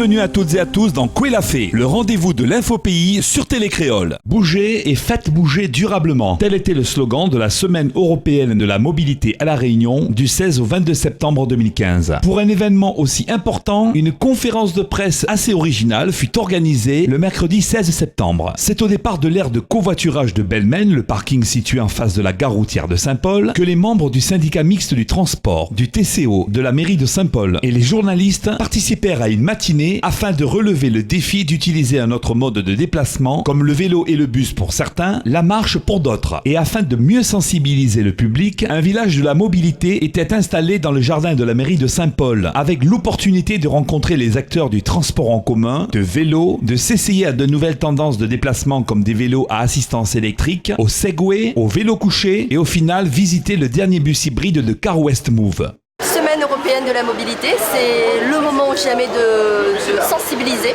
Bienvenue à toutes et à tous dans Quoi la fait, le rendez-vous de l'infopays sur Télé Créole. Bougez et faites bouger durablement. Tel était le slogan de la Semaine européenne de la mobilité à La Réunion du 16 au 22 septembre 2015. Pour un événement aussi important, une conférence de presse assez originale fut organisée le mercredi 16 septembre. C'est au départ de l'aire de covoiturage de Belmen, le parking situé en face de la gare routière de Saint-Paul, que les membres du syndicat mixte du transport, du TCO, de la mairie de Saint-Paul et les journalistes participèrent à une matinée afin de relever le défi d'utiliser un autre mode de déplacement comme le vélo et le bus pour certains, la marche pour d'autres. Et afin de mieux sensibiliser le public, un village de la mobilité était installé dans le jardin de la mairie de Saint-Paul avec l'opportunité de rencontrer les acteurs du transport en commun, de vélo, de s'essayer à de nouvelles tendances de déplacement comme des vélos à assistance électrique, au Segway, au vélo couché et au final visiter le dernier bus hybride de Car West Move. Semaine européenne de la mobilité, c'est le moment ou jamais de sensibiliser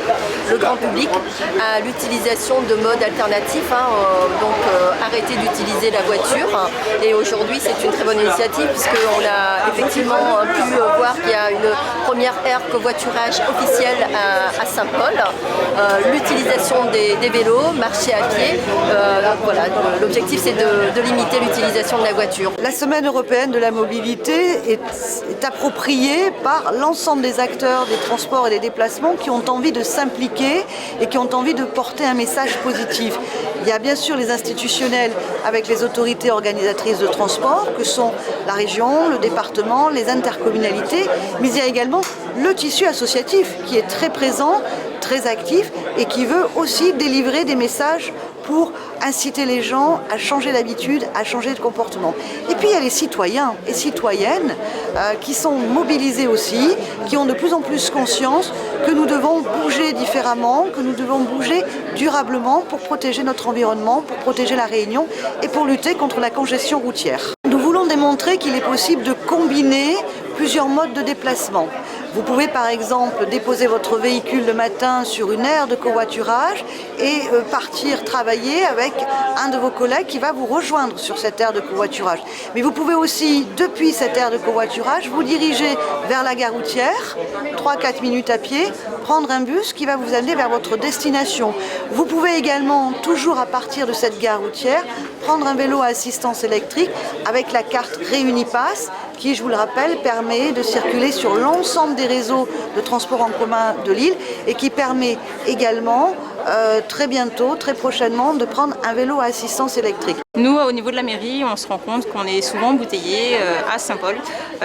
le grand public à l'utilisation de modes alternatifs, arrêter d'utiliser la voiture. Et aujourd'hui, c'est une très bonne initiative puisqu'on a effectivement pu voir qu'il y a une première aire covoiturage officielle à Saint-Paul. L'utilisation des vélos, marcher à pied, l'objectif c'est de limiter l'utilisation de la voiture. La Semaine européenne de la mobilité est appropriée par l'ensemble des acteurs des transports et des déplacements qui ont envie de s'impliquer et qui ont envie de porter un message positif. Il y a bien sûr les institutionnels avec les autorités organisatrices de transport que sont la région, le département, les intercommunalités, mais il y a également le tissu associatif qui est très présent, très actif et qui veut aussi délivrer des messages pour inciter les gens à changer d'habitude, à changer de comportement. Et puis il y a les citoyens et citoyennes qui sont mobilisés aussi, qui ont de plus en plus conscience que nous devons bouger différemment, que nous devons bouger durablement pour protéger notre environnement, pour protéger la Réunion et pour lutter contre la congestion routière. Nous voulons démontrer qu'il est possible de combiner plusieurs modes de déplacement. Vous pouvez par exemple déposer votre véhicule le matin sur une aire de covoiturage et partir travailler avec un de vos collègues qui va vous rejoindre sur cette aire de covoiturage. Mais vous pouvez aussi, depuis cette aire de covoiturage, vous diriger vers la gare routière, 3-4 minutes à pied, prendre un bus qui va vous amener vers votre destination. Vous pouvez également, toujours à partir de cette gare routière, prendre un vélo à assistance électrique avec la carte Réunipass qui, je vous le rappelle, permet de circuler sur l'ensemble des réseaux de transport en commun de l'île et qui permet également très bientôt, très prochainement, de prendre un vélo à assistance électrique. Nous, au niveau de la mairie, on se rend compte qu'on est souvent embouteillés à Saint-Paul,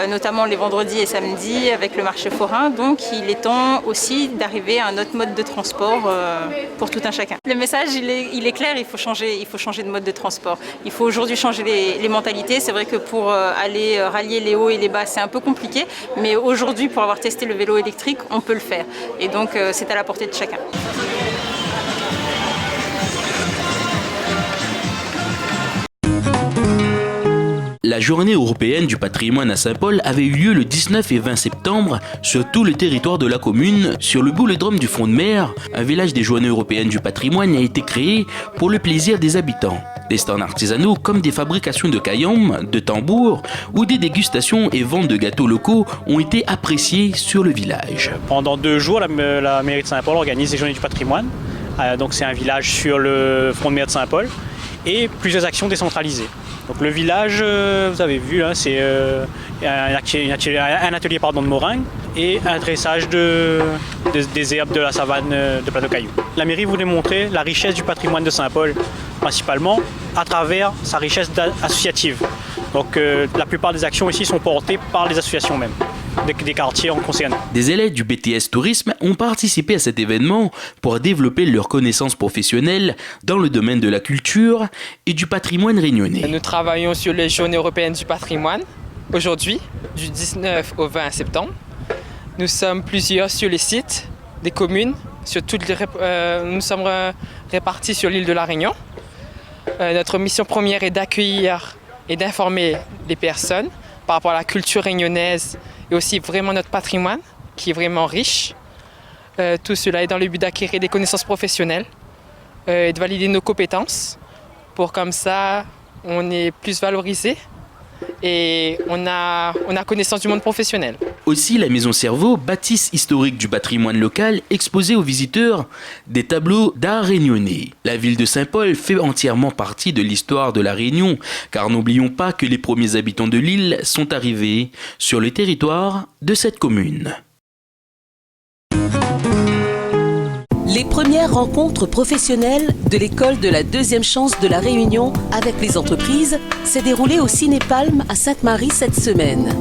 notamment les vendredis et samedis avec le marché forain. Donc il est temps aussi d'arriver à un autre mode de transport pour tout un chacun. Le message, il est clair, il faut changer de mode de transport. Il faut aujourd'hui changer les mentalités. C'est vrai que pour aller rallier les hauts et les bas, c'est un peu compliqué. Mais aujourd'hui, pour avoir testé le vélo électrique, on peut le faire. Et donc c'est à la portée de chacun. La journée européenne du patrimoine à Saint-Paul avait eu lieu le 19 et 20 septembre sur tout le territoire de la commune. Sur le boulodrome du Front de Mer, un village des journées européennes du patrimoine a été créé pour le plaisir des habitants. Des stands artisanaux comme des fabrications de cailloux, de tambours ou des dégustations et ventes de gâteaux locaux ont été appréciés sur le village. Pendant 2 jours, la mairie de Saint-Paul organise les journées du patrimoine. Donc c'est un village sur le Front de Mer de Saint-Paul et plusieurs actions décentralisées. Donc le village, vous avez vu, c'est un atelier de meringue et un dressage des herbes de la savane de Plateau-Caillou. La mairie voulait montrer la richesse du patrimoine de Saint-Paul, principalement à travers sa richesse associative. Donc la plupart des actions ici sont portées par les associations même, des quartiers en concernés. Des élèves du BTS Tourisme ont participé à cet événement pour développer leurs connaissances professionnelles dans le domaine de la culture et du patrimoine réunionnais. Nous travaillons sur les journées européennes du patrimoine aujourd'hui, du 19 au 20 septembre. Nous sommes plusieurs sur les sites des communes, nous sommes répartis sur l'île de la Réunion. Notre mission première est d'accueillir et d'informer les personnes par rapport à la culture réunionnaise et aussi vraiment notre patrimoine qui est vraiment riche. Tout cela est dans le but d'acquérir des connaissances professionnelles et de valider nos compétences pour comme ça on est plus valorisé et on a connaissance du monde professionnel. Aussi, la Maison Cerveau, bâtisse historique du patrimoine local, exposait aux visiteurs des tableaux d'art réunionnais. La ville de Saint-Paul fait entièrement partie de l'histoire de la Réunion, car n'oublions pas que les premiers habitants de l'île sont arrivés sur le territoire de cette commune. Les premières rencontres professionnelles de l'école de la deuxième chance de la Réunion avec les entreprises s'est déroulée au Cinépalme à Sainte-Marie cette semaine.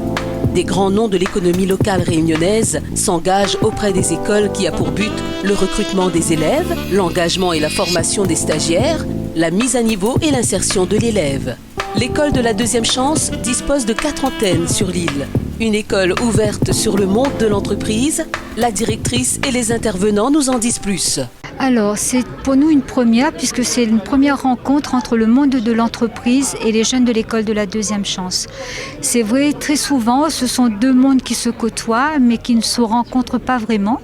Des grands noms de l'économie locale réunionnaise s'engagent auprès des écoles qui a pour but le recrutement des élèves, l'engagement et la formation des stagiaires, la mise à niveau et l'insertion de l'élève. L'école de la deuxième chance dispose de 4 antennes sur l'île. Une école ouverte sur le monde de l'entreprise. La directrice et les intervenants nous en disent plus. Alors, c'est pour nous une première, puisque c'est une première rencontre entre le monde de l'entreprise et les jeunes de l'école de la deuxième chance. C'est vrai, très souvent, ce sont deux mondes qui se côtoient, mais qui ne se rencontrent pas vraiment.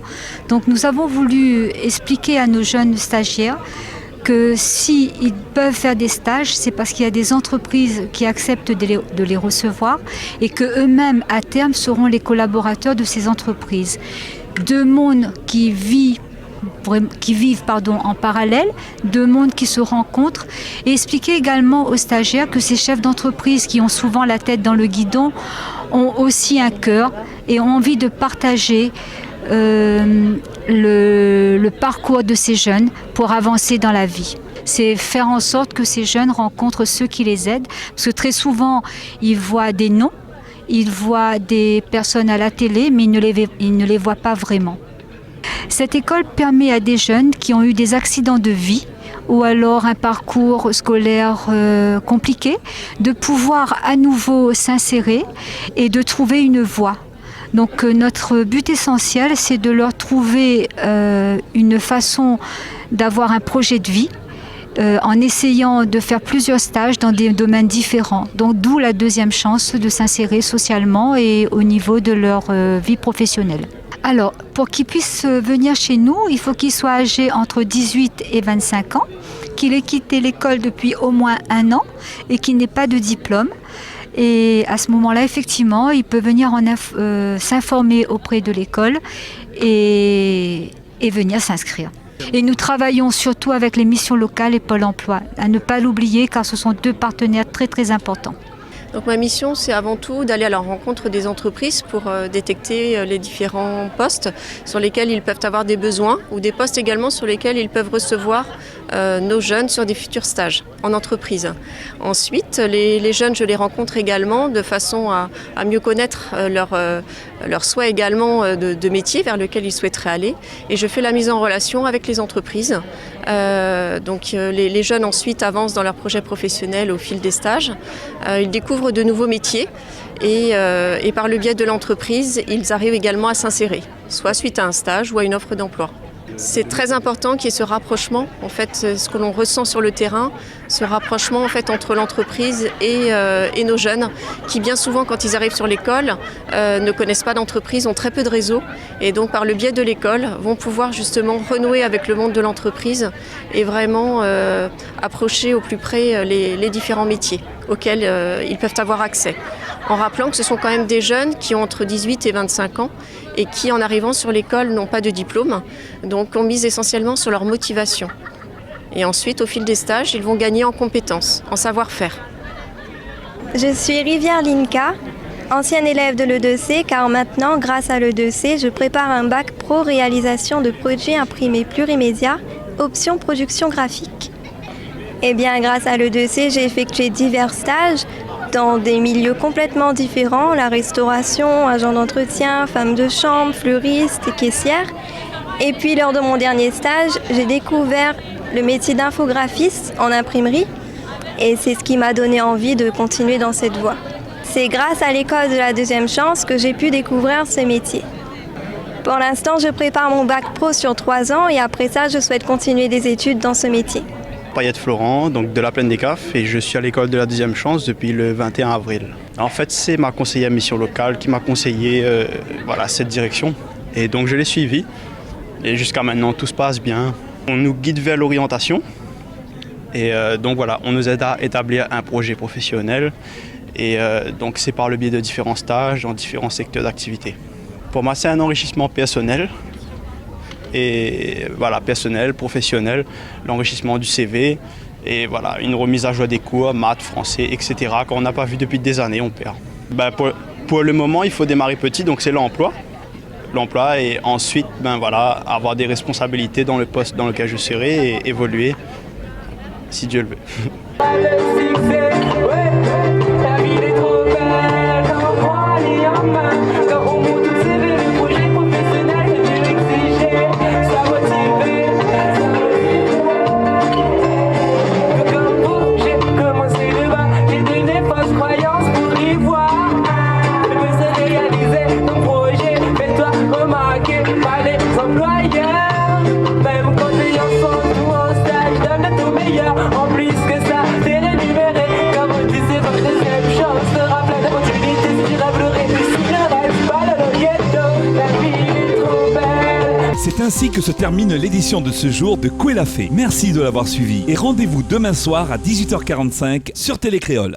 Donc, nous avons voulu expliquer à nos jeunes stagiaires que s'ils peuvent faire des stages, c'est parce qu'il y a des entreprises qui acceptent de les recevoir et qu'eux-mêmes, à terme, seront les collaborateurs de ces entreprises. Deux mondes qui vivent en parallèle, deux mondes qui se rencontrent, et expliquer également aux stagiaires que ces chefs d'entreprise qui ont souvent la tête dans le guidon ont aussi un cœur et ont envie de partager le parcours de ces jeunes pour avancer dans la vie. C'est faire en sorte que ces jeunes rencontrent ceux qui les aident, parce que très souvent, ils voient des noms, ils voient des personnes à la télé, mais ils ne les voient pas vraiment. Cette école permet à des jeunes qui ont eu des accidents de vie ou alors un parcours scolaire compliqué de pouvoir à nouveau s'insérer et de trouver une voie. Donc notre but essentiel, c'est de leur trouver une façon d'avoir un projet de vie en essayant de faire plusieurs stages dans des domaines différents. Donc d'où la deuxième chance de s'insérer socialement et au niveau de leur vie professionnelle. Alors, pour qu'ils puissent venir chez nous, il faut qu'ils soient âgés entre 18 et 25 ans, qu'ils aient quitté l'école depuis au moins 1 an et qu'ils n'aient pas de diplôme. Et à ce moment-là, effectivement, il peut venir s'informer auprès de l'école et venir s'inscrire. Et nous travaillons surtout avec les missions locales et Pôle emploi, à ne pas l'oublier car ce sont 2 partenaires très très importants. Donc ma mission, c'est avant tout d'aller à la rencontre des entreprises pour détecter les différents postes sur lesquels ils peuvent avoir des besoins ou des postes également sur lesquels ils peuvent recevoir nos jeunes sur des futurs stages en entreprise. Ensuite, les jeunes, je les rencontre également de façon à mieux connaître leur souhait également de métier vers lequel ils souhaiteraient aller. Et je fais la mise en relation avec les entreprises. Donc les jeunes ensuite avancent dans leur projet professionnel au fil des stages. Ils découvrent de nouveaux métiers et par le biais de l'entreprise, ils arrivent également à s'insérer, soit suite à un stage ou à une offre d'emploi. C'est très important qu'il y ait ce rapprochement, en fait, ce que l'on ressent sur le terrain, ce rapprochement en fait entre l'entreprise et nos jeunes, qui bien souvent, quand ils arrivent sur l'école, ne connaissent pas d'entreprise, ont très peu de réseaux, et donc par le biais de l'école, vont pouvoir justement renouer avec le monde de l'entreprise et vraiment approcher au plus près les différents métiers auxquels ils peuvent avoir accès. En rappelant que ce sont quand même des jeunes qui ont entre 18 et 25 ans et qui, en arrivant sur l'école, n'ont pas de diplôme, donc on mise essentiellement sur leur motivation. Et ensuite, au fil des stages, ils vont gagner en compétences, en savoir-faire. Je suis Rivière Linka, ancienne élève de l'E2C, car maintenant, grâce à l'E2C, je prépare un bac pro réalisation de projets imprimés plurimédia, option production graphique. Eh bien, grâce à l'E2C, j'ai effectué divers stages dans des milieux complètement différents, la restauration, agent d'entretien, femme de chambre, fleuriste et caissière. Et puis lors de mon dernier stage, j'ai découvert le métier d'infographiste en imprimerie et c'est ce qui m'a donné envie de continuer dans cette voie. C'est grâce à l'école de la deuxième chance que j'ai pu découvrir ce métier. Pour l'instant, je prépare mon bac pro sur 3 ans et après ça, je souhaite continuer des études dans ce métier. Payette Florent, donc de la Plaine des Cafes, et je suis à l'école de la deuxième chance depuis le 21 avril. En fait, c'est ma conseillère mission locale qui m'a conseillé cette direction. Et donc je l'ai suivie. Et jusqu'à maintenant, tout se passe bien. On nous guide vers l'orientation. Et donc voilà, on nous aide à établir un projet professionnel. Et donc c'est par le biais de différents stages dans différents secteurs d'activité. Pour moi, c'est un enrichissement personnel. Et voilà, personnel, professionnel, l'enrichissement du CV. Et voilà, une remise à jour des cours, maths, français, etc. Quand on n'a pas vu depuis des années, on perd. Pour le moment, il faut démarrer petit, donc c'est l'emploi. L'emploi et ensuite voilà, avoir des responsabilités dans le poste dans lequel je serai et évoluer, si Dieu le veut. C'est ainsi que se termine l'édition de ce jour de Quoi la fée. Merci de l'avoir suivi et rendez-vous demain soir à 18h45 sur Télé Créole.